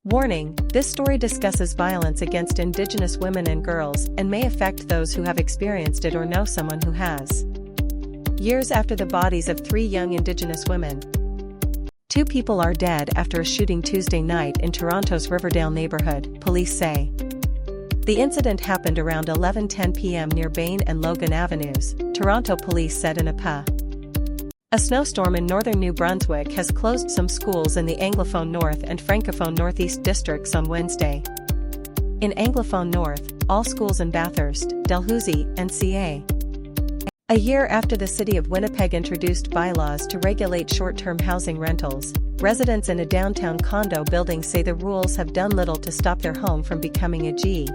Warning: this story discusses violence against Indigenous women and girls and may affect those who have experienced it or know someone who has. Years after the bodies of 3 young Indigenous women. 2 people are dead after a shooting Tuesday night in Toronto's Riverdale neighborhood, police say. The incident happened around 11:10 p.m. near Bain and Logan Avenues, Toronto police said in a PA. A snowstorm in northern New Brunswick has closed some schools in the Anglophone North and Francophone Northeast districts on Wednesday. In Anglophone North, all schools in Bathurst, Dalhousie, and CA. A year after the City of Winnipeg introduced bylaws to regulate short-term housing rentals, residents in a downtown condo building say the rules have done little to stop their home from becoming a G.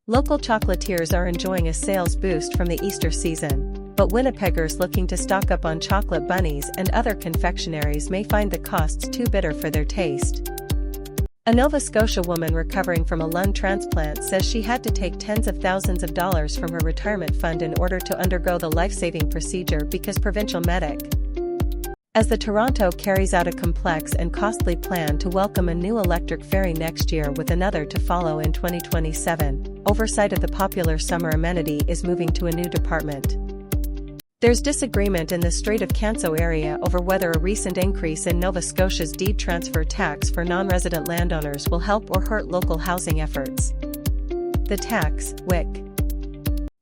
Local chocolatiers are enjoying a sales boost from the Easter season, but Winnipeggers looking to stock up on chocolate bunnies and other confectionaries may find the costs too bitter for their taste. A Nova Scotia woman recovering from a lung transplant says she had to take tens of thousands of dollars from her retirement fund in order to undergo the life-saving procedure because Provincial Medic. As the Toronto carries out a complex and costly plan to welcome a new electric ferry next year with another to follow in 2027, oversight of the popular summer amenity is moving to a new department. There's disagreement in the Strait of Canso area over whether a recent increase in Nova Scotia's deed transfer tax for non-resident landowners will help or hurt local housing efforts. The tax, WIC.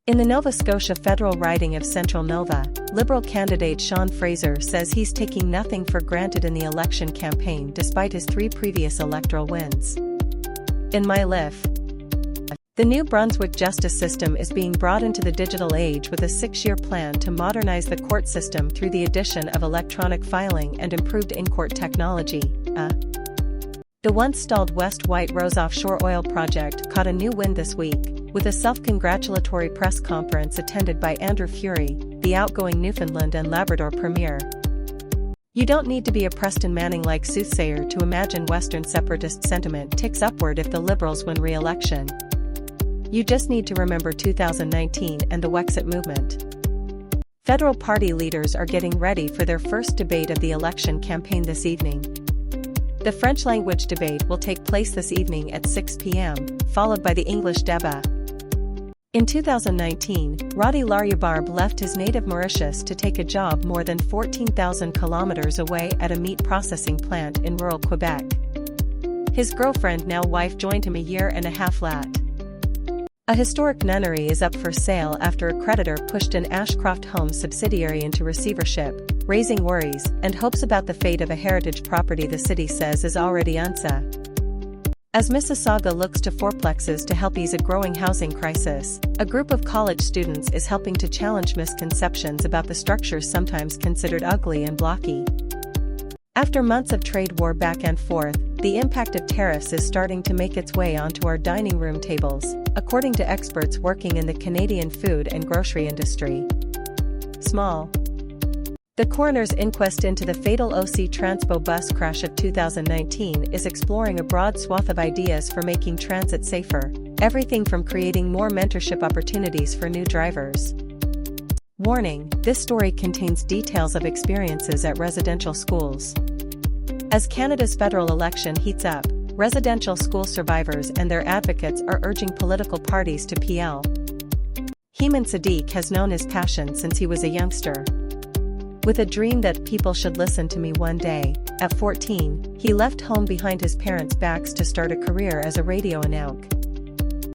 In the Nova Scotia federal riding of Central Nova, Liberal candidate Sean Fraser says he's taking nothing for granted in the election campaign despite his 3 previous electoral wins. In my life, the New Brunswick justice system is being brought into the digital age with a 6-year plan to modernize the court system through the addition of electronic filing and improved in-court technology. The once stalled West White Rose offshore oil project caught a new wind this week, with a self-congratulatory press conference attended by Andrew Furey, the outgoing Newfoundland and Labrador Premier. You don't need to be a Preston Manning-like soothsayer to imagine Western separatist sentiment ticks upward if the Liberals win re-election. You just need to remember 2019 and the Wexit movement. Federal party leaders are getting ready for their first debate of the election campaign this evening. The French language debate will take place this evening at 6 p.m., followed by the English débat. In 2019, Rodi Laryabarb left his native Mauritius to take a job more than 14,000 kilometers away at a meat processing plant in rural Quebec. His girlfriend, now wife, joined him a year and a half later. A historic nunnery is up for sale after a creditor pushed an Ashcroft Homes subsidiary into receivership, raising worries and hopes about the fate of a heritage property the city says is already unsa. As Mississauga looks to fourplexes to help ease a growing housing crisis, a group of college students is helping to challenge misconceptions about the structures sometimes considered ugly and blocky. After months of trade war back and forth, the impact of tariffs is starting to make its way onto our dining room tables, according to experts working in the Canadian food and grocery industry. Small. The coroner's inquest into the fatal OC Transpo bus crash of 2019 is exploring a broad swath of ideas for making transit safer, everything from creating more mentorship opportunities for new drivers. Warning: this story contains details of experiences at residential schools. As Canada's federal election heats up, residential school survivors and their advocates are urging political parties to PL. Heman Sadiq has known his passion since he was a youngster. With a dream that people should listen to me one day, at 14, he left home behind his parents' backs to start a career as a radio announcer.